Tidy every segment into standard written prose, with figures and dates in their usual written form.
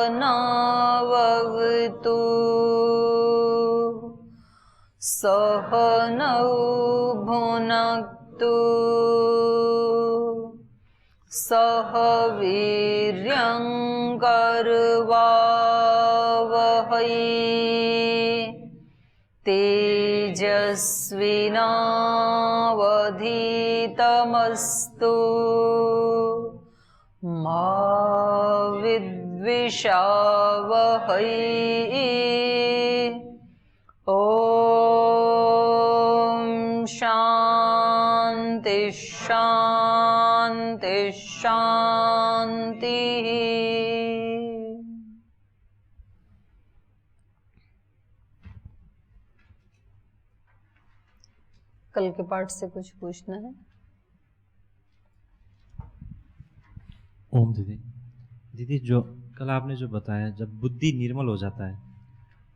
सहनाववतु सहनौ भुनक्तु सह वीर्यं करवावहै तेजस्विनावधीतमस्तु मा विद्विषावहै। ॐ शान्ति शान्ति शान्तिः। कल के पाठ से कुछ पूछना है? ओम दीदी जो कल आपने जो बताया, जब बुद्धि निर्मल हो जाता है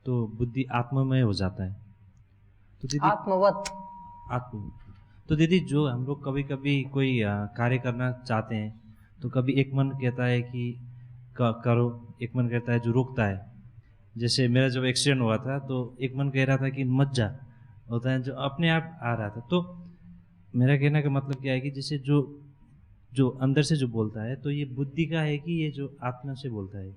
तो बुद्धि आत्ममय हो जाता है, तो दीदी आत्मवत। तो दीदी जो हम लोग कभी कभी कोई कार्य करना चाहते हैं तो कभी एक मन कहता है कि करो, एक मन कहता है जो रोकता है। जैसे मेरा जब एक्सीडेंट हुआ था तो एक मन कह रहा था कि मत जा, होता है जो अपने आप आ रहा था। तो मेरा कहने का मतलब क्या है कि जैसे जो अंदर से जो बोलता है तो ये बुद्धि का है कि ये जो आत्मा से बोलता है?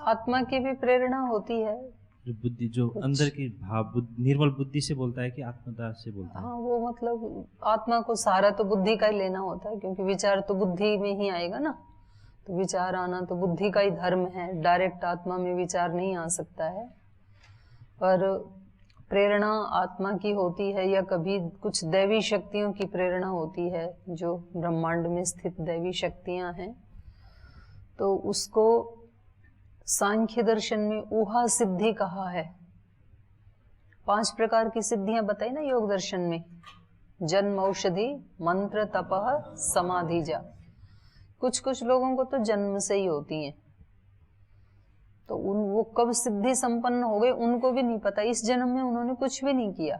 आत्मा की भी प्रेरणा होती है। जो बुद्धि जो अंदर की भाव निर्मल बुद्धि से बोलता है कि आत्मदास से बोलता है? हाँ, वो मतलब आत्मा को सहारा तो बुद्धि का ही लेना होता है, क्योंकि विचार तो बुद्धि में ही आएगा ना। तो विचार आना तो बुद्धि का ही धर्म है, डायरेक्ट आत्मा में विचार नहीं आ सकता है। पर प्रेरणा आत्मा की होती है, या कभी कुछ दैवी शक्तियों की प्रेरणा होती है, जो ब्रह्मांड में स्थित दैवी शक्तियां हैं। तो उसको सांख्य दर्शन में ऊहा सिद्धि कहा है। 5 प्रकार की सिद्धियां बताई ना योग दर्शन में। जन्म, औषधि, मंत्र, तपह, समाधि जा। कुछ लोगों को तो जन्म से ही होती हैं, तो वो कब सिद्धि संपन्न हो गए उनको भी नहीं पता। इस जन्म में उन्होंने कुछ भी नहीं किया,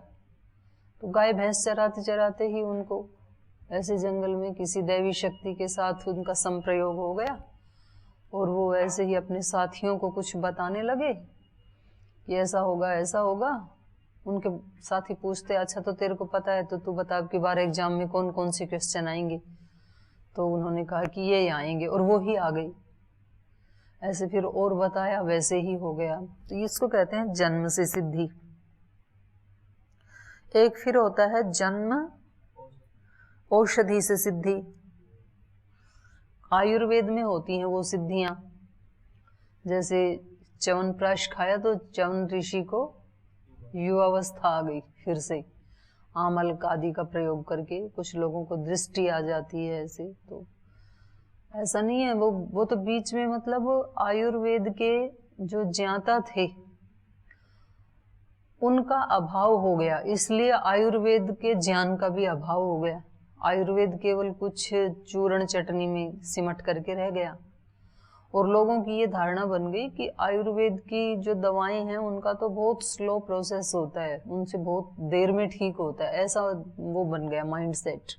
तो गाय भैंस चराते चराते ही उनको ऐसे जंगल में किसी दैवी शक्ति के साथ उनका संप्रयोग हो गया, और वो ऐसे ही अपने साथियों को कुछ बताने लगे कि ऐसा होगा ऐसा होगा। उनके साथी पूछते, अच्छा तो तेरे को पता है तो तू बता अब की बार एग्जाम में कौन कौन से क्वेश्चन आएंगे? तो उन्होंने कहा कि ये आएंगे, और वो ही आ गई। ऐसे फिर और बताया, वैसे ही हो गया। तो इसको कहते हैं जन्म से सिद्धि। एक फिर होता है जन्म औषधि से सिद्धि। आयुर्वेद में होती हैं वो सिद्धियां। जैसे च्यवनप्राश खाया तो च्यवन ऋषि को युवावस्था आ गई फिर से, आमलक आदि का प्रयोग करके। कुछ लोगों को दृष्टि आ जाती है ऐसे। तो ऐसा नहीं है, वो तो बीच में मतलब आयुर्वेद के जो ज्ञाता थे उनका अभाव हो गया, इसलिए आयुर्वेद के ज्ञान का भी अभाव हो गया। आयुर्वेद केवल कुछ चूर्ण चटनी में सिमट करके रह गया, और लोगों की ये धारणा बन गई कि आयुर्वेद की जो दवाएं हैं उनका तो बहुत स्लो प्रोसेस होता है, उनसे बहुत देर में ठीक होता है। ऐसा वो बन गया माइंडसेट।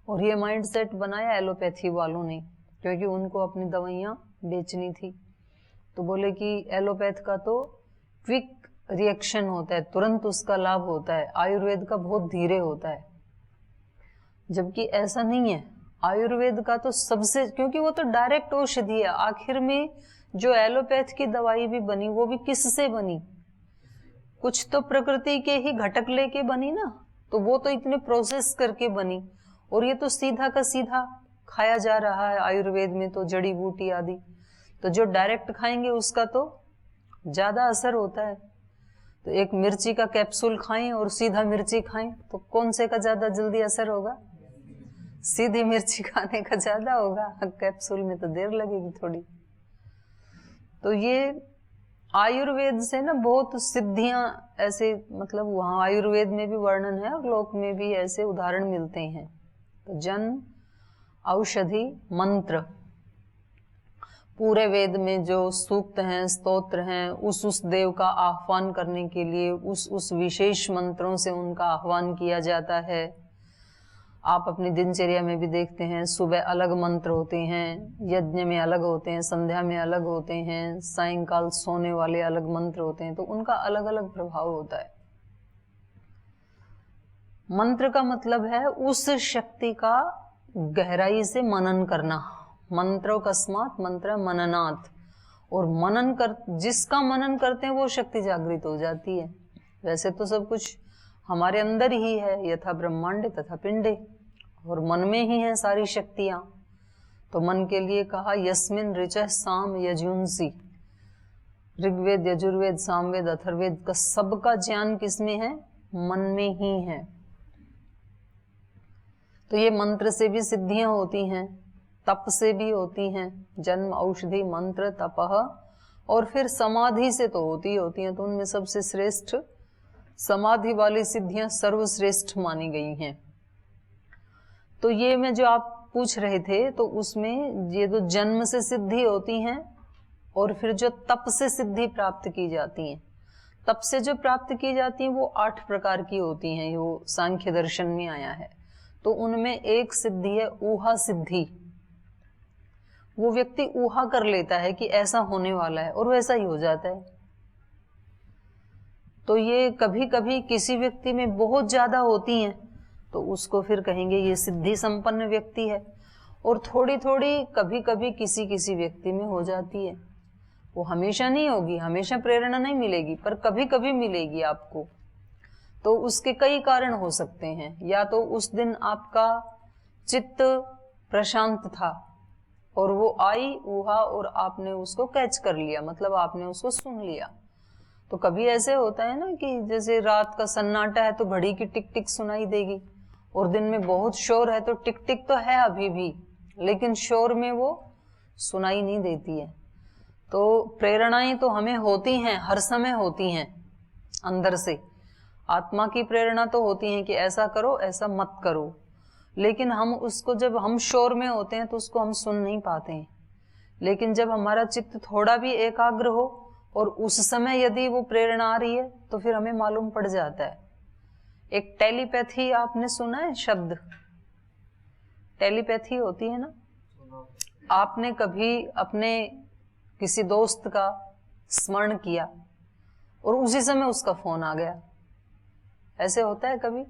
और ये माइंडसेट बनाया एलोपैथी वालों ने, क्योंकि उनको अपनी दवाइयाँ बेचनी थी। तो बोले कि एलोपैथ का तो क्विक रिएक्शन होता है, तुरंत उसका लाभ होता है, आयुर्वेद का बहुत धीरे होता है। जबकि ऐसा नहीं है। आयुर्वेद का तो सबसे, क्योंकि वो तो डायरेक्ट औषधि है। आखिर में जो एलोपैथ की दवाई भी बनी वो भी किससे बनी? कुछ तो प्रकृति के ही घटक लेके बनी ना, तो वो तो इतने प्रोसेस करके बनी। और ये तो सीधा का सीधा खाया जा रहा है आयुर्वेद में, तो जड़ी बूटी आदि। तो जो डायरेक्ट खाएंगे उसका तो ज्यादा असर होता है। तो एक मिर्ची का कैप्सूल खाएं और सीधा मिर्ची खाएं, तो कौन से का ज्यादा जल्दी असर होगा? सीधी मिर्ची खाने का ज्यादा होगा, कैप्सूल में तो देर लगेगी थोड़ी। तो ये आयुर्वेद से ना बहुत सिद्धियां ऐसे, मतलब वहां आयुर्वेद में भी वर्णन है और लोक में भी ऐसे उदाहरण मिलते हैं। तो जन्म, औषधि, मंत्र, पूरे वेद में जो सूक्त हैं, स्तोत्र हैं, उस देव का आह्वान करने के लिए उस विशेष मंत्रों से उनका आह्वान किया जाता है। आप अपनी दिनचर्या में भी देखते हैं, सुबह अलग मंत्र होते हैं, यज्ञ में अलग होते हैं, संध्या में अलग होते हैं, सायंकाल सोने वाले अलग मंत्र होते हैं, तो उनका अलग अलग प्रभाव होता है। मंत्र का मतलब है उस शक्ति का गहराई से मनन करना। मंत्रोकस्मात् मंत्र मननात्, और मनन कर जिसका मनन करते हैं वो शक्ति जागृत हो जाती है। वैसे तो सब कुछ हमारे अंदर ही है, यथा ब्रह्मांडे तथा पिंडे, और मन में ही है सारी शक्तियां। तो मन के लिए कहा यस्मिन ऋचः साम यजुंसी, ऋग्वेद यजुर्वेद सामवेद अथर्वेद का सबका ज्ञान किसमें है? मन में ही है। तो ये मंत्र से भी सिद्धियां होती हैं, तप से भी होती हैं, जन्म औषधि मंत्र तपह, और फिर समाधि से तो होती हैं। तो उनमें सबसे श्रेष्ठ समाधि वाली सिद्धियां सर्वश्रेष्ठ मानी गई हैं। तो ये में जो आप पूछ रहे थे, तो उसमें ये तो जन्म से सिद्धि होती हैं, और फिर जो तप से सिद्धि प्राप्त की जाती हैं, तप से जो प्राप्त की जाती हैं वो 8 प्रकार की होती हैं, वो सांख्य दर्शन में आया है। तो उनमें एक सिद्धि है ऊहा सिद्धि। वो व्यक्ति ऊहा कर लेता है कि ऐसा होने वाला है और वैसा ही हो जाता है। तो ये कभी कभी किसी व्यक्ति में बहुत ज्यादा होती हैं, तो उसको फिर कहेंगे ये सिद्धि संपन्न व्यक्ति है। और थोड़ी थोड़ी कभी कभी किसी किसी व्यक्ति में हो जाती है। वो हमेशा नहीं होगी, हमेशा प्रेरणा नहीं मिलेगी, पर कभी कभी मिलेगी आपको। तो उसके कई कारण हो सकते हैं। या तो उस दिन आपका चित्त प्रशांत था और वो आई ऊहा और आपने उसको कैच कर लिया, मतलब आपने उसको सुन लिया। तो कभी ऐसे होता है ना कि जैसे रात का सन्नाटा है तो घड़ी की टिक टिक सुनाई देगी, और दिन में बहुत शोर है तो टिक टिक तो है अभी भी, लेकिन शोर में वो सुनाई नहीं देती है। तो प्रेरणाएं तो हमें होती हैं, हर समय होती हैं अंदर से। आत्मा की प्रेरणा तो होती है कि ऐसा करो ऐसा मत करो, लेकिन हम उसको जब हम शोर में होते हैं तो उसको हम सुन नहीं पाते हैं। लेकिन जब हमारा चित्त थोड़ा भी एकाग्र हो और उस समय यदि वो प्रेरणा आ रही है तो फिर हमें मालूम पड़ जाता है। एक टेलीपैथी आपने सुना है शब्द? टेलीपैथी होती है ना। आपने कभी अपने किसी दोस्त का स्मरण किया और उसी समय उसका फोन आ गया, ऐसे होता है कभी?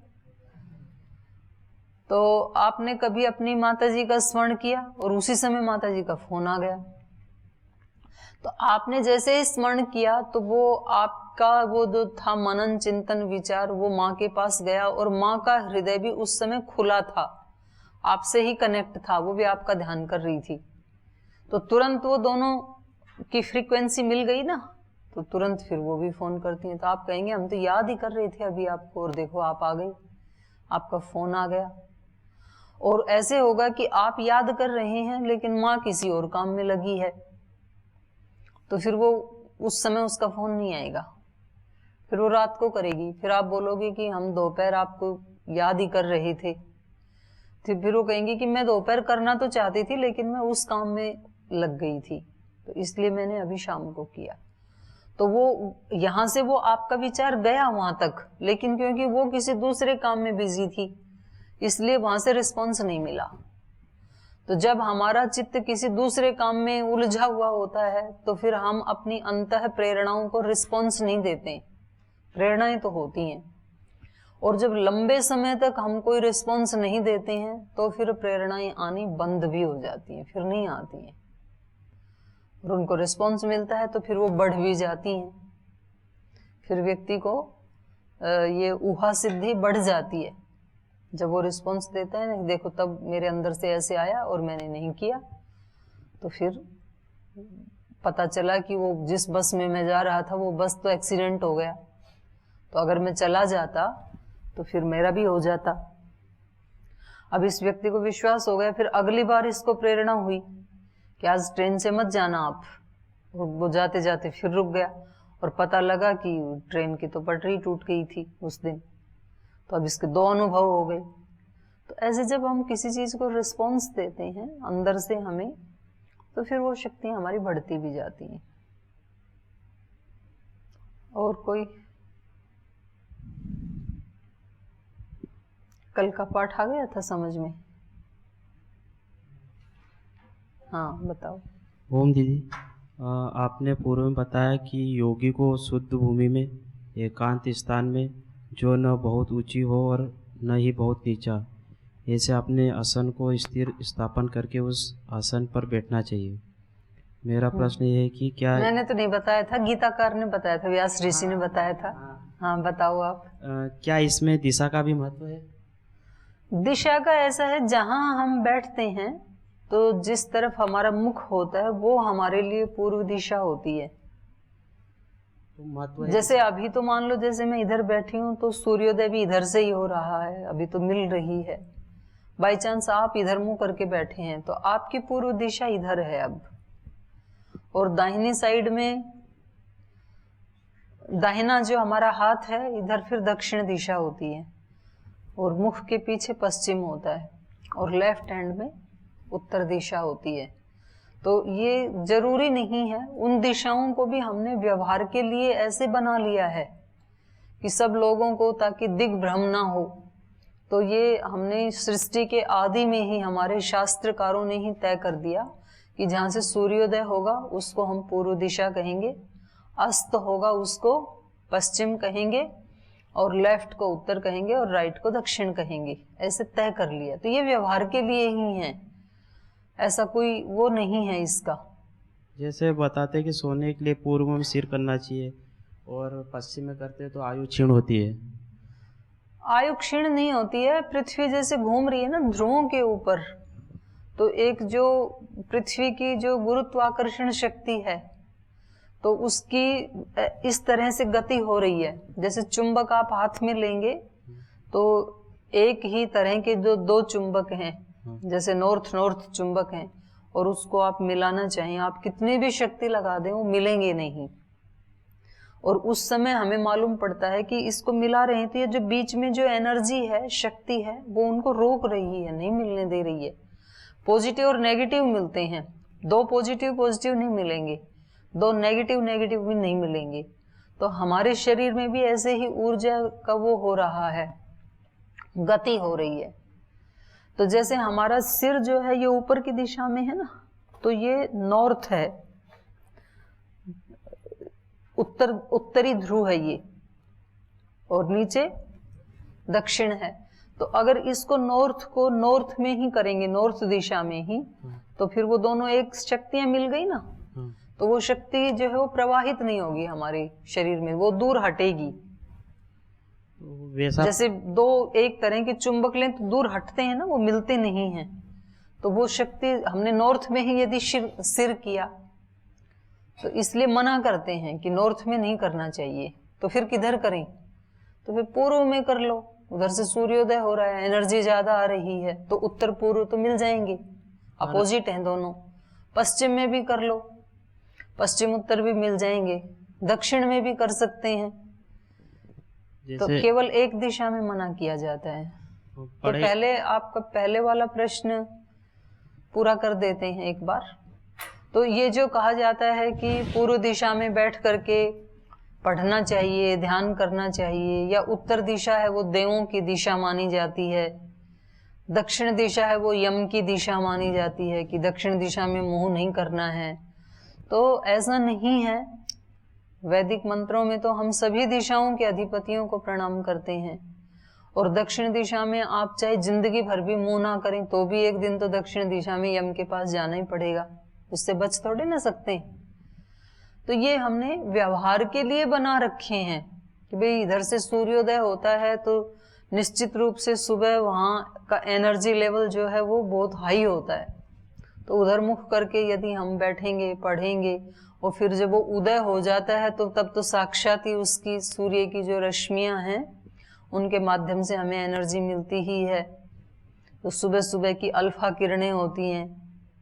तो आपने कभी अपनी माताजी का स्मरण किया और उसी समय माताजी का फोन आ गया। तो आपने जैसे ही स्मरण किया तो वो आपका वो जो था मनन चिंतन विचार, वो माँ के पास गया और माँ का हृदय भी उस समय खुला था, आपसे ही कनेक्ट था, वो भी आपका ध्यान कर रही थी। तो तुरंत वो दोनों की फ्रीक्वेंसी मिल गई ना, तो तुरंत फिर वो भी फोन करती हैं। तो आप कहेंगे हम तो याद ही कर रहे थे अभी आपको, और देखो आप आ गई, आपका फोन आ गया। और ऐसे होगा कि आप याद कर रहे हैं लेकिन माँ किसी और काम में लगी है, तो फिर वो उस समय उसका फोन नहीं आएगा, फिर वो रात को करेगी। फिर आप बोलोगे कि हम दोपहर आपको याद ही कर रहे थे, तो फिर वो कहेंगे कि मैं दोपहर करना तो चाहती थी लेकिन मैं उस काम में लग गई थी, तो इसलिए मैंने अभी शाम को किया। तो वो यहां से वो आपका विचार गया वहां तक, लेकिन क्योंकि वो किसी दूसरे काम में बिजी थी इसलिए वहां से रिस्पॉन्स नहीं मिला। तो जब हमारा चित्त किसी दूसरे काम में उलझा हुआ होता है तो फिर हम अपनी अंतः प्रेरणाओं को रिस्पॉन्स नहीं देते। प्रेरणाएं तो होती हैं, और जब लंबे समय तक हम कोई रिस्पॉन्स नहीं देते हैं तो फिर प्रेरणाएं आनी बंद भी हो जाती हैं, फिर नहीं आती हैं। और उनको रिस्पॉन्स मिलता है तो फिर वो बढ़ भी जाती हैं, फिर व्यक्ति को ये ऊहा सिद्धि बढ़ जाती है। जब वो रिस्पॉन्स देता है ना, देखो तब मेरे अंदर से ऐसे आया और मैंने नहीं किया, तो फिर पता चला कि वो जिस बस में मैं जा रहा था वो बस तो एक्सीडेंट हो गया, तो अगर मैं चला जाता तो फिर मेरा भी हो जाता। अब इस व्यक्ति को विश्वास हो गया, फिर अगली बार इसको प्रेरणा हुई कि आज ट्रेन से मत जाना आप, और वो जाते जाते फिर रुक गया और पता लगा कि ट्रेन की तो पटरी टूट गई थी उस दिन। तो अब इसके 2 अनुभव हो गए। तो ऐसे जब हम किसी चीज को रिस्पॉन्स देते हैं अंदर से हमें, तो फिर वो शक्तियां हमारी बढ़ती भी जाती हैं। और कोई? कल का पाठ आ गया था समझ में? हाँ बताओ। ओम दीदी, आपने पूर्व में बताया कि योगी को शुद्ध भूमि में, एकांत स्थान में, जो न बहुत ऊंची हो और न ही बहुत नीचा, ऐसे अपने आसन को स्थिर स्थापन करके उस आसन पर बैठना चाहिए। मेरा प्रश्न ये है कि क्या मैंने तो नहीं बताया था, गीताकार ने बताया था, व्यास ऋषि ने बताया था। हाँ बताओ आप। क्या इसमें दिशा का भी महत्व है? दिशा का ऐसा है, जहां हम बैठते हैं तो जिस तरफ हमारा मुख होता है वो हमारे लिए पूर्व दिशा होती है। तो महत्व है। जैसे अभी तो मान लो, जैसे मैं इधर बैठी हूँ तो सूर्योदय भी इधर से ही हो रहा है, अभी तो मिल रही है। बाई चांस आप इधर मुंह करके बैठे हैं तो आपकी पूर्व दिशा इधर है अब, और दाहिनी साइड में दाहिना जो हमारा हाथ है इधर फिर दक्षिण दिशा होती है, और मुख के पीछे पश्चिम होता है, और लेफ्ट हैंड में उत्तर दिशा होती है। तो ये जरूरी नहीं है, उन दिशाओं को भी हमने व्यवहार के लिए ऐसे बना लिया है कि सब लोगों को, ताकि दिग्भ्रम ना हो। तो ये हमने सृष्टि के आदि में ही हमारे शास्त्रकारों ने ही तय कर दिया कि जहाँ से सूर्योदय होगा उसको हम पूर्व दिशा कहेंगे, अस्त होगा उसको पश्चिम कहेंगे, और लेफ्ट को उत्तर कहेंगे, और राइट को दक्षिण कहेंगे। ऐसे तय कर लिया। तो ये व्यवहार के लिए ही है, ऐसा कोई वो नहीं है इसका। जैसे बताते हैं कि सोने के लिए पूर्व में सिर करना चाहिए, और पश्चिम में करते हैं तो आयु क्षीण होती है। आयु क्षीण नहीं होती है। पृथ्वी जैसे घूम रही है ना ध्रुवों के ऊपर, तो एक जो पृथ्वी की जो गुरुत्वाकर्षण शक्ति है तो उसकी इस तरह से गति हो रही है। जैसे चुंबक आप हाथ में लेंगे तो एक ही तरह के जो दो चुंबक हैं, जैसे नॉर्थ नॉर्थ चुंबक हैं, और उसको आप मिलाना चाहिए, आप कितनी भी शक्ति लगा दें वो मिलेंगे नहीं। और उस समय हमें मालूम पड़ता है कि इसको मिला रहे हैं तो ये जो बीच में जो एनर्जी है, शक्ति है, वो उनको रोक रही है, नहीं मिलने दे रही है। पॉजिटिव और नेगेटिव मिलते हैं, दो पॉजिटिव पॉजिटिव नहीं मिलेंगे, दो नेगेटिव नेगेटिव भी नहीं मिलेंगे। तो हमारे शरीर में भी ऐसे ही ऊर्जा का वो हो रहा है, गति हो रही है। तो जैसे हमारा सिर जो है ये ऊपर की दिशा में है ना, तो ये नॉर्थ है, उत्तरी ध्रुव है ये, और नीचे दक्षिण है। तो अगर इसको नॉर्थ को नॉर्थ में ही करेंगे, नॉर्थ दिशा में ही, तो फिर वो दोनों एक शक्तियां मिल गई ना, तो वो शक्ति जो है वो प्रवाहित नहीं होगी हमारे शरीर में, वो दूर हटेगी। वैसा जैसे दो एक तरह के चुंबक लें तो दूर हटते हैं ना, वो मिलते नहीं हैं। तो वो शक्ति हमने नॉर्थ में ही यदि सिर किया तो इसलिए मना करते हैं कि नॉर्थ में नहीं करना चाहिए। तो फिर किधर करें? तो फिर पूर्व में कर लो, उधर से सूर्योदय हो रहा है, एनर्जी ज्यादा आ रही है, तो उत्तर पूर्व तो मिल जाएंगे, अपोजिट हैं दोनों। पश्चिम में भी कर लो, पश्चिम उत्तर भी मिल जाएंगे, दक्षिण में भी कर सकते हैं। तो केवल एक दिशा में मना किया जाता है। तो पहले आपका पहले वाला प्रश्न पूरा कर देते हैं एक बार। तो ये जो कहा जाता है कि पूर्व दिशा में बैठ करके पढ़ना चाहिए, ध्यान करना चाहिए, या उत्तर दिशा है वो देवों की दिशा मानी जाती है, दक्षिण दिशा है वो यम की दिशा मानी जाती है कि दक्षिण दिशा में मुंह नहीं करना है, तो ऐसा नहीं है। वैदिक मंत्रों में तो हम सभी दिशाओं के अधिपतियों को प्रणाम करते हैं, और दक्षिण दिशा में आप चाहे जिंदगी भर भी मुंह ना करें तो भी एक दिन तो दक्षिण दिशा में यम के पास जाना ही पड़ेगा, उससे बच थोड़े ना सकते। तो ये हमने व्यवहार के लिए बना रखे हैं कि भाई इधर से सूर्योदय होता है तो निश्चित रूप से सुबह वहां का एनर्जी लेवल जो है वो बहुत हाई होता है, तो उधर मुख करके यदि हम बैठेंगे पढ़ेंगे, और फिर जब वो उदय हो जाता है तो तब तो साक्षात ही उसकी सूर्य की जो रश्मियां हैं उनके माध्यम से हमें एनर्जी मिलती ही है। तो सुबह सुबह की अल्फा किरणें होती हैं,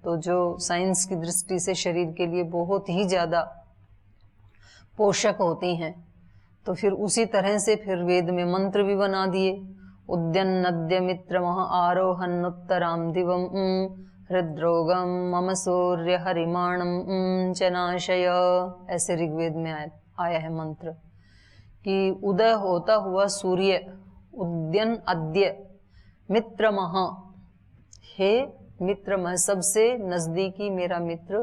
तो जो साइंस की दृष्टि से शरीर के लिए बहुत ही ज्यादा पोषक होती हैं। तो फिर उसी तरह से फिर वेद में मंत्र भी बना दिए, उद्यन्नद्य मित्र मह आरोहन्नुत्तराम दिवम हृद्रोगम मम सूर्य हरिमाणम च नाशय। ऐसे ऋग्वेद में आया है मंत्र कि उदय होता हुआ सूर्य, उद्यन अद्य मित्रमः, हे मित्रमः, सबसे नजदीकी मेरा मित्र,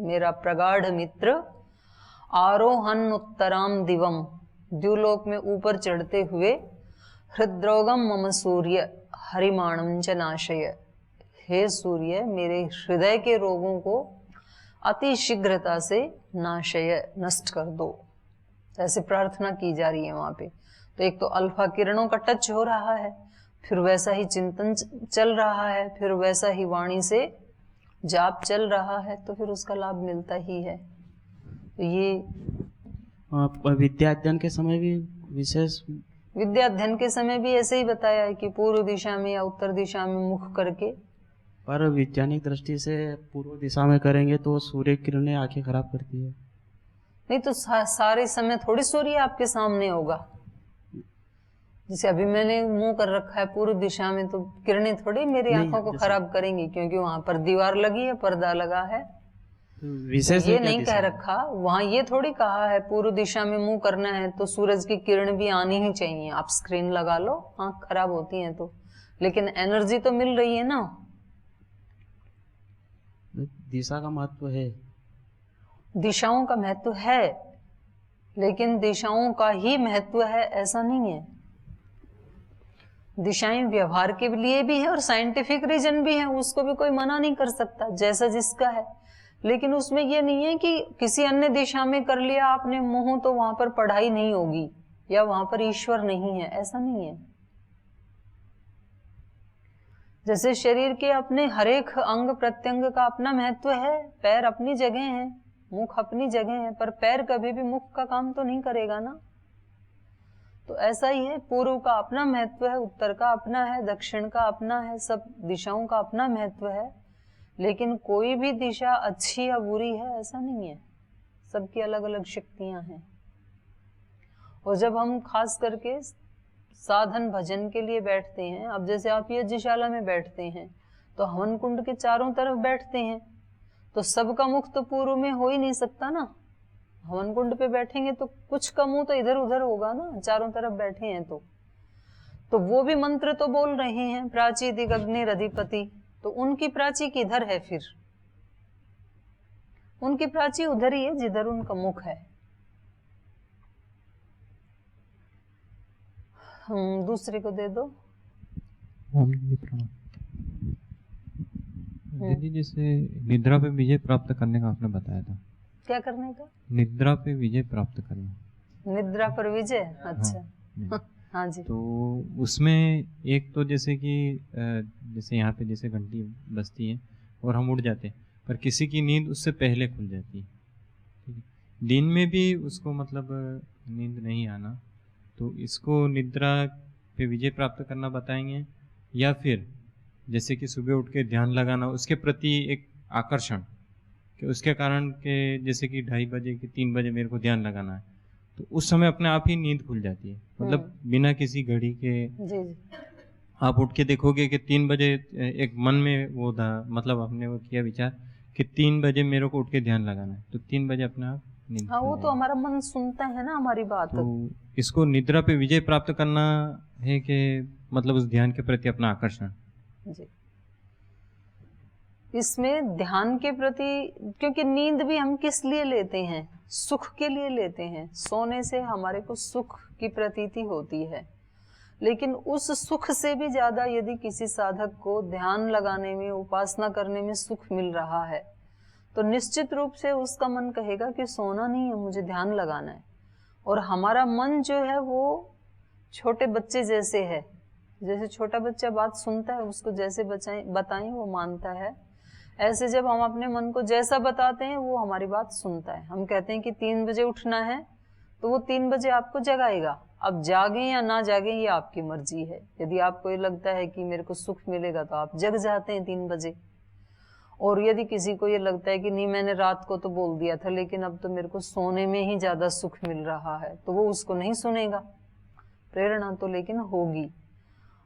मेरा प्रगाढ़ मित्र, आरोहन उत्तराम दिवम, द्युलोक में ऊपर चढ़ते हुए, हृद्रोगम मम सूर्य हरिमाणम च नाशय, हे सूर्य मेरे हृदय के रोगों को अति शीघ्रता से नाशय, नष्ट कर दो। ऐसे प्रार्थना की जा रही है वहां पे। तो एक तो अल्फा किरणों का टच हो रहा है, फिर वैसा ही चिंतन चल रहा है, फिर वैसा ही वाणी से जाप चल रहा है, तो फिर उसका लाभ मिलता ही है। तो ये विद्या अध्ययन के समय भी विशेष, विद्या अध्ययन के समय भी ऐसे ही बताया है कि पूर्व दिशा में या उत्तर दिशा में मुख करके। पर वैज्ञानिक दृष्टि से पूर्व दिशा में करेंगे तो सूर्य किरणें आंखें खराब करती है। नहीं तो सारे समय थोड़ी सूर्य आपके सामने होगा। जैसे अभी मैंने मुंह कर रखा है पूर्व दिशा में, तो किरणें थोड़ी मेरी आंखों को खराब करेंगी, क्योंकि वहां पर दीवार लगी है, पर्दा लगा है। विशेष ये नहीं कह रखा वहां, ये थोड़ी कहा है पूर्व दिशा में मुंह करना है तो सूरज की किरण भी आनी ही चाहिए। आप स्क्रीन लगा लो, आंख खराब होती है तो, लेकिन एनर्जी तो मिल रही है ना। दिशा का महत्व है, दिशाओं का महत्व है, लेकिन दिशाओं का ही महत्व है ऐसा नहीं है। दिशाएं व्यवहार के लिए भी है और साइंटिफिक रीजन भी है, उसको भी कोई मना नहीं कर सकता, जैसा जिसका है। लेकिन उसमें यह नहीं है कि किसी अन्य दिशा में कर लिया आपने मुंह तो वहां पर पढ़ाई नहीं होगी या वहां पर ईश्वर नहीं है, ऐसा नहीं है। जैसे शरीर के अपने हरेक अंग प्रत्यंग का अपना महत्व है, पैर अपनी जगह है, मुख अपनी जगह है, पर पैर कभी भी मुख का काम तो नहीं करेगा ना। तो ऐसा ही है, पूर्व का अपना महत्व है, उत्तर का अपना है, दक्षिण का अपना है, सब दिशाओं का अपना महत्व है। लेकिन कोई भी दिशा अच्छी या बुरी है ऐसा नहीं है, सबकी अलग अलग शक्तियां हैं। और जब हम खास करके साधन भजन के लिए बैठते हैं, अब जैसे आप यज्ञशाला में बैठते हैं तो हवन कुंड के चारों तरफ बैठते हैं, तो सबका मुख तो पूर्व में हो ही नहीं सकता ना। हवन कुंड पे बैठेंगे तो कुछ का मुंह तो इधर उधर होगा ना, चारों तरफ बैठे हैं तो वो भी मंत्र तो बोल रहे हैं, प्राची दिग्ग्नि अधिपति, तो उनकी प्राची किधर है? फिर उनकी प्राची उधर ही है जिधर उनका मुख है। हम दूसरे को दे दो। दीदी, जैसे निद्रा पे विजय प्राप्त करने का आपने बताया था, क्या करने का? निद्रा पे विजय प्राप्त करना। निद्रा पर विजय, अच्छा। हाँ, हाँ जी। तो उसमें एक तो जैसे कि जैसे यहाँ पे जैसे घंटी बजती है और हम उठ जाते हैं, पर किसी की नींद उससे पहले खुल जाती है, ठीक है। दिन में भी उसको मतलब नींद नहीं आना, तो इसको निद्रा पे विजय प्राप्त करना बताएंगे, या फिर जैसे कि सुबह उठ के ध्यान लगाना, उसके प्रति एक आकर्षण कि उसके कारण के जैसे कि 2:30 बजे कि 3 बजे मेरे को ध्यान लगाना है, तो उस समय अपने आप ही नींद खुल जाती है, मतलब बिना किसी घड़ी के। जी जी। आप उठ के देखोगे कि 3 बजे एक मन में वो था, मतलब हमने वो किया विचार कि 3 बजे मेरे को उठ के ध्यान लगाना है, तो 3 बजे अपने आप नींद हाँ, खुल वो तो जाएगी। हमारा मन सुनता है ना हमारी बात। तो इसको निद्रा पे विजय प्राप्त करना है कि मतलब उस ध्यान के प्रति अपना आकर्षण। जी, इसमें ध्यान के प्रति, क्योंकि नींद भी हम किस लिए लेते हैं? सुख के लिए लेते हैं। सोने से हमारे को सुख की प्रतीति होती है, लेकिन उस सुख से भी ज्यादा यदि किसी साधक को ध्यान लगाने में, उपासना करने में सुख मिल रहा है, तो निश्चित रूप से उसका मन कहेगा कि सोना नहीं है, मुझे ध्यान लगाना है। और हमारा मन जो है वो छोटे बच्चे जैसे है, जैसे छोटा बच्चा बात सुनता है, उसको जैसे बताएं वो मानता है, ऐसे जब हम अपने मन को जैसा बताते हैं वो हमारी बात सुनता है। हम कहते हैं कि 3 बजे उठना है, तो वो 3 बजे आपको जगाएगा। अब जागें या ना जागें ये आपकी मर्जी है। यदि आपको ये लगता है कि मेरे को सुख मिलेगा तो आप जग जाते हैं 3 बजे, और यदि किसी को ये लगता है कि नहीं, मैंने रात को तो बोल दिया था लेकिन अब तो मेरे को सोने में ही ज्यादा सुख मिल रहा है, तो वो उसको नहीं सुनेगा। प्रेरणा तो लेकिन होगी।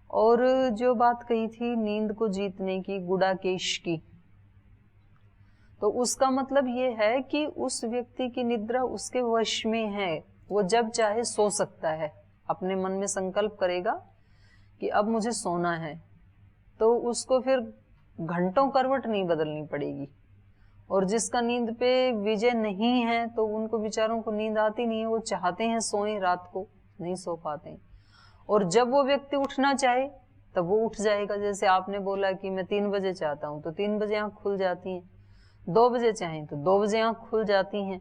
और जो बात कही थी नींद को जीतने की, गुडाकेश की, तो उसका मतलब ये है कि उस व्यक्ति की निद्रा उसके वश में है, वो जब चाहे सो सकता है। अपने मन में संकल्प करेगा कि अब मुझे सोना है, तो उसको फिर घंटों करवट नहीं बदलनी पड़ेगी। और जिसका नींद पे विजय नहीं है तो उनको बेचारों को नींद आती नहीं है, वो चाहते हैं सोएं, रात को नहीं सो पाते हैं। और जब वो व्यक्ति उठना चाहे तब वो उठ जाएगा। जैसे आपने बोला कि मैं 3 बजे चाहता हूँ तो 3 बजे आँख खुल जाती है, 2 बजे चाहें तो 2 बजे आँख खुल जाती हैं।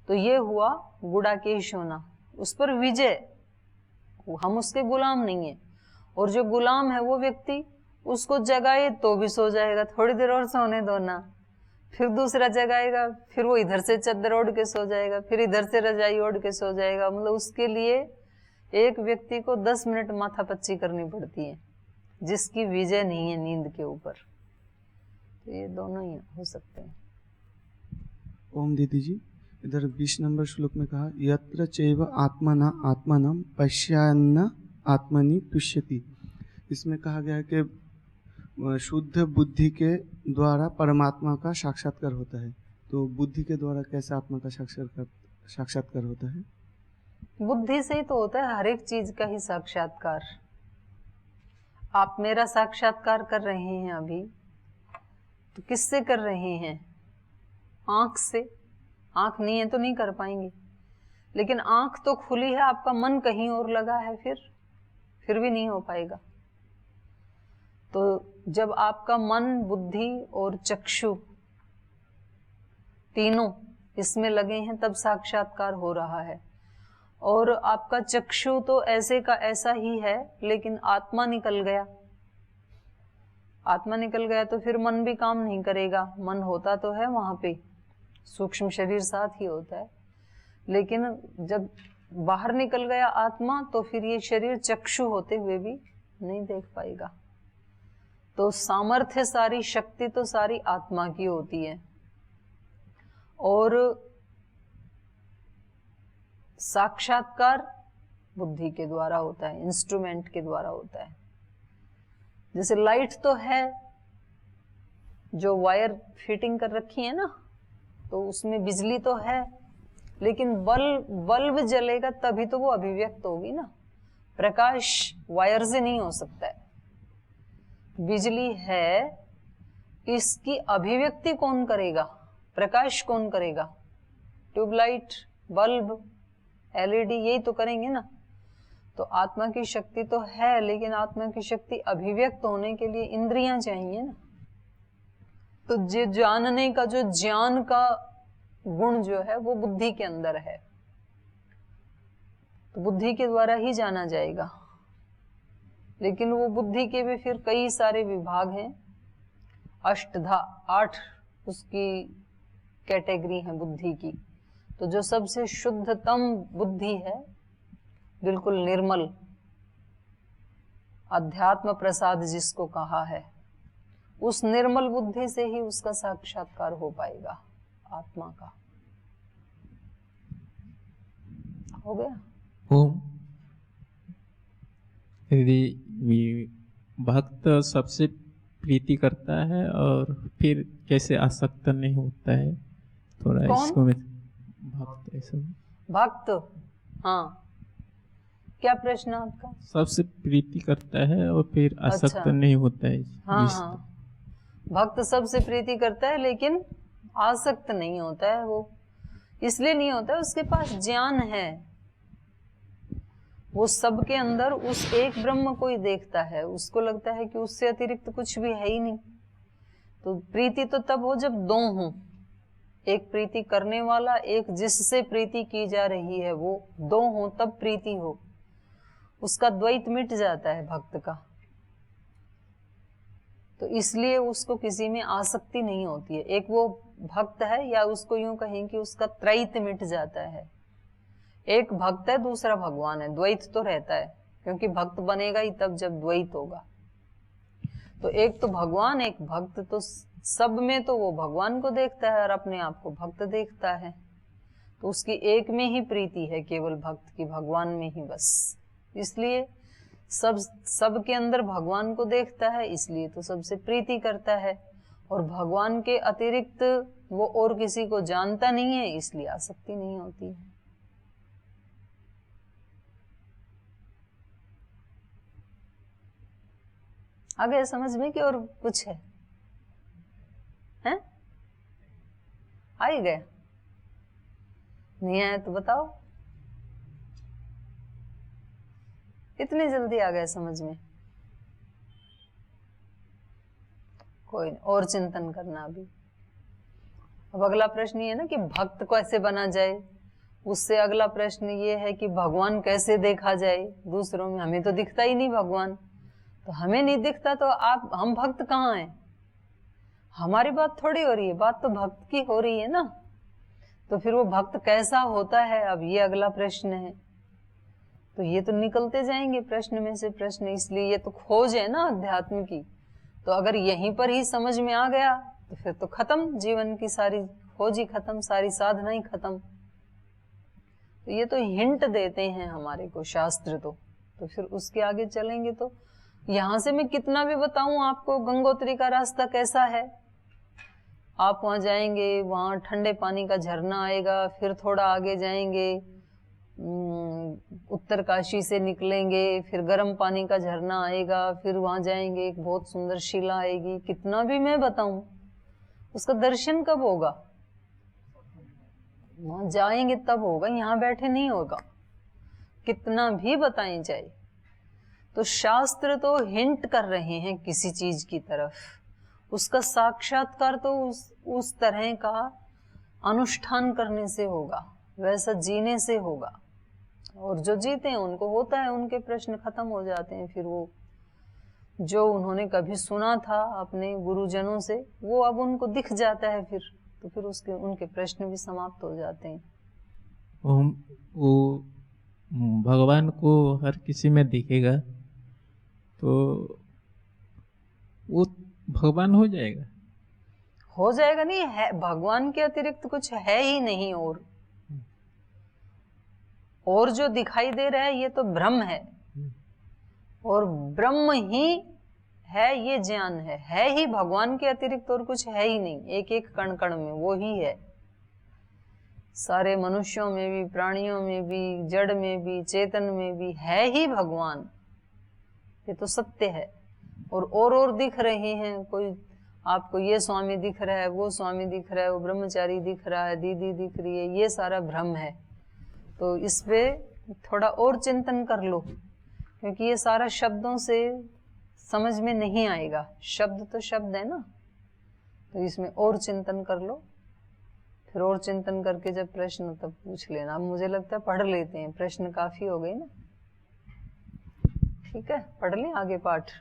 तो ये हुआ गुडाकेश होना, उस पर विजय, हम उसके गुलाम नहीं है। और जो गुलाम है वो व्यक्ति, उसको जगाए तो भी सो जाएगा, थोड़ी देर और सोने दो ना, फिर दूसरा जगाएगा, फिर वो इधर से चद्दर ओढ़ के सो जाएगा, फिर इधर से रजाई ओढ़ के सो जाएगा। मतलब उसके लिए एक व्यक्ति को 10 मिनट माथापच्ची करनी पड़ती है, जिसकी विजय नहीं है नींद के ऊपर। तो ये दोनों ही हो सकते हैं। ओम दीदी जी, इधर 20 नंबर श्लोक में कहा यत्र चैव आत्मना आत्मनम पश्यन्न आत्मनि तुष्यति। इसमें कहा गया है कि शुद्ध बुद्धि के द्वारा परमात्मा का साक्षात्कार होता है। तो बुद्धि के द्वारा कैसे आत्मा का साक्षात्कार होता है? बुद्धि से ही तो होता है हर एक चीज का ही साक्षात्कार। आप मेरा साक्षात्कार कर रहे हैं अभी, तो किससे कर रहे हैं? आंख से। आंख नहीं है तो नहीं कर पाएंगे, लेकिन आंख तो खुली है, आपका मन कहीं और लगा है, फिर भी नहीं हो पाएगा। तो जब आपका मन, बुद्धि और चक्षु तीनों इसमें लगे हैं तब साक्षात्कार हो रहा है। और आपका चक्षु तो ऐसे का ऐसा ही है, लेकिन आत्मा निकल गया, आत्मा निकल गया तो फिर मन भी काम नहीं करेगा। मन होता तो है वहां पे, सूक्ष्म शरीर साथ ही होता है, लेकिन जब बाहर निकल गया आत्मा तो फिर ये शरीर चक्षु होते हुए भी नहीं देख पाएगा। तो सामर्थ्य, सारी शक्ति तो सारी आत्मा की होती है, और साक्षात्कार बुद्धि के द्वारा होता है, इंस्ट्रूमेंट के द्वारा होता है। जैसे लाइट तो है, जो वायर फिटिंग कर रखी है ना, तो उसमें बिजली तो है, लेकिन बल्ब जलेगा तभी तो वो अभिव्यक्त होगी ना। प्रकाश वायर से नहीं हो सकता है। बिजली है, इसकी अभिव्यक्ति कौन करेगा? प्रकाश कौन करेगा? ट्यूबलाइट, बल्ब, एलईडी, यही तो करेंगे ना। तो आत्मा की शक्ति तो है, लेकिन आत्मा की शक्ति अभिव्यक्त होने के लिए इंद्रियां चाहिए ना। तो जो जानने का, जो ज्ञान का गुण जो है वो बुद्धि के अंदर है, तो बुद्धि के द्वारा ही जाना जाएगा। लेकिन वो बुद्धि के भी फिर कई सारे विभाग हैं, अष्टधा, 8 उसकी कैटेगरी है बुद्धि की। तो जो सबसे शुद्धतम बुद्धि है, बिल्कुल निर्मल, अध्यात्म प्रसाद जिसको कहा है, उस निर्मल बुद्धि से ही उसका साक्षात्कार हो पाएगा आत्मा का। हो गया? ओम यदि भक्त सबसे प्रीति करता है और फिर कैसे आसक्त नहीं होता है, थोड़ा कौन? इसको मैं भक्त ऐसा भक्त, हाँ, क्या प्रश्न आपका? सबसे प्रीति करता है और फिर आसक्त अच्छा। नहीं होता है। हाँ हाँ, भक्त सबसे प्रीति करता है लेकिन आसक्त नहीं होता है। वो इसलिए नहीं होता है, उसके पास ज्ञान है, वो सबके अंदर उस एक ब्रह्म को ही देखता है, उसको लगता है कि उससे अतिरिक्त कुछ भी है ही नहीं। तो प्रीति तो तब हो जब दो हों, एक प्रीति करने वाला, एक जिससे प्रीति की जा रही है, वो दो हों तब प्रीति हो। उसका द्वैत मिट जाता है भक्त का, तो इसलिए उसको किसी में आसक्ति नहीं होती है। एक वो भक्त है, या उसको यूं कहें कि उसका त्रैत मिट जाता है। एक भक्त है, दूसरा भगवान है, द्वैत तो रहता है, क्योंकि भक्त बनेगा ही तब जब द्वैत होगा। तो एक तो भगवान, एक भक्त, तो सब में तो वो भगवान को देखता है और अपने आप को भक्त देखता है। तो उसकी एक में ही प्रीति है, केवल भक्त की, भगवान में ही बस। इसलिए सब के अंदर भगवान को देखता है, इसलिए तो सबसे प्रीति करता है। और भगवान के अतिरिक्त वो और किसी को जानता नहीं है, इसलिए आसक्ति नहीं होती है। आ गया समझ में कि और कुछ है? हैं? आ ही गया? नहीं आया तो बताओ। इतनी जल्दी आ गया समझ में? कोई नहीं, और चिंतन करना अभी। अब अगला प्रश्न ये है ना कि भक्त कैसे बना जाए। उससे अगला प्रश्न ये है कि भगवान कैसे देखा जाए दूसरों में। हमें तो दिखता ही नहीं भगवान, तो हमें नहीं दिखता तो हम भक्त कहाँ हैं? हमारी बात थोड़ी हो रही है, बात तो भक्त की हो रही है ना। तो फिर वो भक्त कैसा होता है, अब ये अगला प्रश्न है। तो ये तो निकलते जाएंगे प्रश्न में से प्रश्न, इसलिए ये तो खोज है ना अध्यात्म की। तो अगर यहीं पर ही समझ में आ गया तो फिर तो खत्म, जीवन की सारी खोज ही खत्म, सारी साधना ही खत्म। तो ये तो हिंट देते हैं हमारे को शास्त्र। तो फिर उसके आगे चलेंगे तो यहां से मैं कितना भी बताऊं आपको गंगोत्री का रास्ता कैसा है, आप वहां जाएंगे, वहां ठंडे पानी का झरना आएगा, फिर थोड़ा आगे जाएंगे, उत्तर काशी से निकलेंगे, फिर गर्म पानी का झरना आएगा, फिर वहां जाएंगे, एक बहुत सुंदर शिला आएगी। कितना भी मैं बताऊं, उसका दर्शन कब होगा? वहां जाएंगे तब होगा, यहाँ बैठे नहीं होगा, कितना भी बताएं जाए। तो शास्त्र तो हिंट कर रहे हैं किसी चीज की तरफ, उसका साक्षात्कार तो उस तरह का अनुष्ठान करने से होगा, वैसा जीने से होगा। और जो जीते हैं उनको होता है, उनके प्रश्न खत्म हो जाते हैं। फिर वो जो उन्होंने कभी सुना था अपने गुरुजनों से, वो अब उनको दिख जाता है फिर, तो फिर उनके प्रश्न भी समाप्त हो जाते हैं। वो भगवान को हर किसी में दिखेगा तो वो भगवान हो जाएगा? हो जाएगा नहीं है, भगवान के अतिरिक्त कुछ है ही नहीं। और जो दिखाई दे रहा है ये तो ब्रह्म है, और ब्रह्म ही है, ये ज्ञान है ही भगवान के अतिरिक्त और कुछ है ही नहीं। एक एक कण कण में वो ही है, सारे मनुष्यों में भी, प्राणियों में भी, जड़ में भी, चेतन में भी है ही भगवान। ये तो सत्य है। और दिख रहे हैं, कोई आपको ये स्वामी दिख रहा है, वो स्वामी दिख रहा है, वो ब्रह्मचारी दिख रहा है, दीदी दिख रही है, ये सारा भ्रम है। तो इस पे थोड़ा और चिंतन कर लो, क्योंकि ये सारा शब्दों से समझ में नहीं आएगा। शब्द तो शब्द है ना, तो इसमें और चिंतन कर लो। फिर और चिंतन करके जब प्रश्न तब पूछ लेना। अब मुझे लगता है पढ़ लेते हैं, प्रश्न काफी हो गए ना। ठीक है, पढ़ लें आगे पाठ।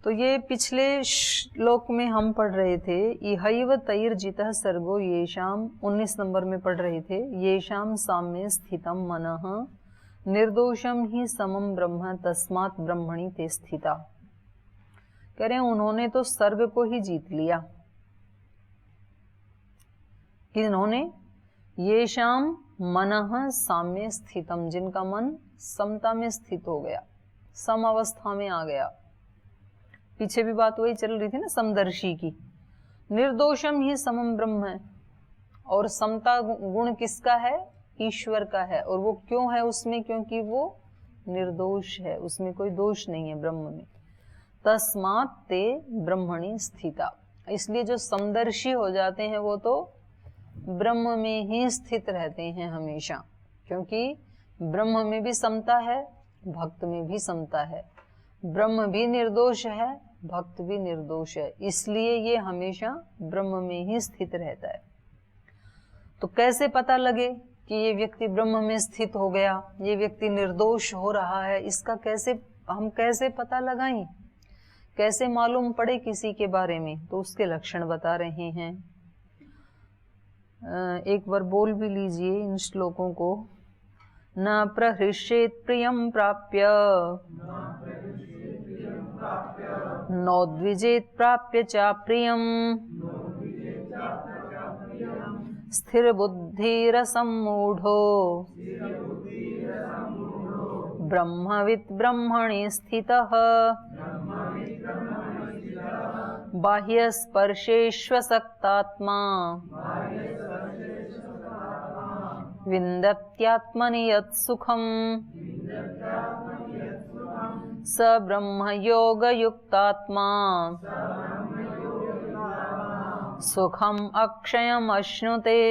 तो ये पिछले श्लोक में हम पढ़ रहे थे, इहैव तैर्जितः सर्गो येषाम, 19 नंबर में पढ़ रहे थे, येषाम साम्ये स्थितम मनः निर्दोषम ही समम ब्रह्म तस्मात् ब्रह्मणि ते स्थिता। कह रहे हैं उन्होंने तो सर्ग को ही जीत लिया। किन्होंने? येषाम मनः साम्ये स्थितम, जिनका मन समता में स्थित हो गया, सम अवस्था में आ गया। पीछे भी बात वही चल रही थी ना समदर्शी की। निर्दोषम ही समम ब्रह्म है, और समता गुण किसका है? ईश्वर का है। और वो क्यों है उसमें? क्योंकि वो निर्दोष है, उसमें कोई दोष नहीं है ब्रह्म में। तस्मात् ते ब्रह्मणि स्थिता, इसलिए जो समदर्शी हो जाते हैं वो तो ब्रह्म में ही स्थित रहते हैं हमेशा, क्योंकि ब्रह्म में भी समता है, भक्त में भी समता है। ब्रह्म भी निर्दोष है, भक्त भी निर्दोष है, इसलिए ये हमेशा ब्रह्म में ही स्थित रहता है। तो कैसे पता लगे कि ये व्यक्ति ब्रह्म में स्थित हो गया, ये व्यक्ति निर्दोष हो रहा है? इसका हम कैसे पता लगाएं, कैसे मालूम पड़े किसी के बारे में? तो उसके लक्षण बता रहे हैं। एक बार बोल भी लीजिए इन श्लोकों को। न प्रहृष्येत् प्रियं प्राप्य, नोद्विजेत् प्राप्य च प्रियम्, स्थिर बुद्धिरसम्मूढो ब्रह्मवित् ब्रह्मणि स्थितः, बाह्यस्पर्शेष्वसक्तात्मा विन्दत्यात्मनि यत् सुखम्, स ब्रह्मयोगयुक्तात्मा सुखम् अक्षयमश्नुते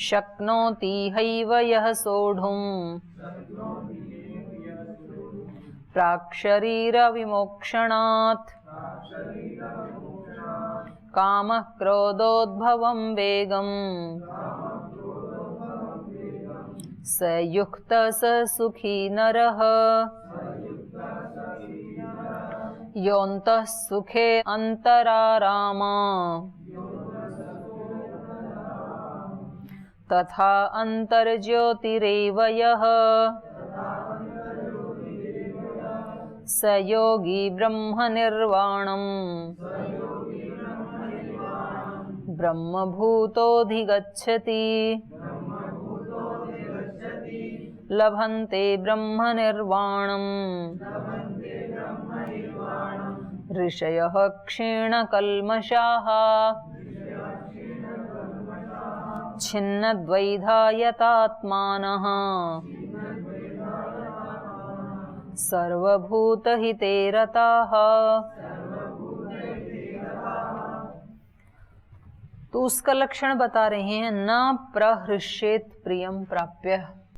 शक्नोति हैव यः सोढुम् प्राक्शरीरविमोक्षणात् कामः क्रोधोद्भवं वेगम् स युक्तः स सुखी नरः योऽन्तः सुखे अन्तराराम तथा अन्तर्ज्योतिरेव यः स योगी ब्रह्मनिर्वाणम् ब्रह्मभूतोऽधिगच्छति लभन्ते ब्रह्मनिर्वाणम् ऋषयः क्षीणकल्मषाः छिन्नद्वैधायतात्मानः सर्वभूतहिते रताः। तो उसका लक्षण बता रहे हैं, न प्रहृष्येत प्रियम प्राप्य।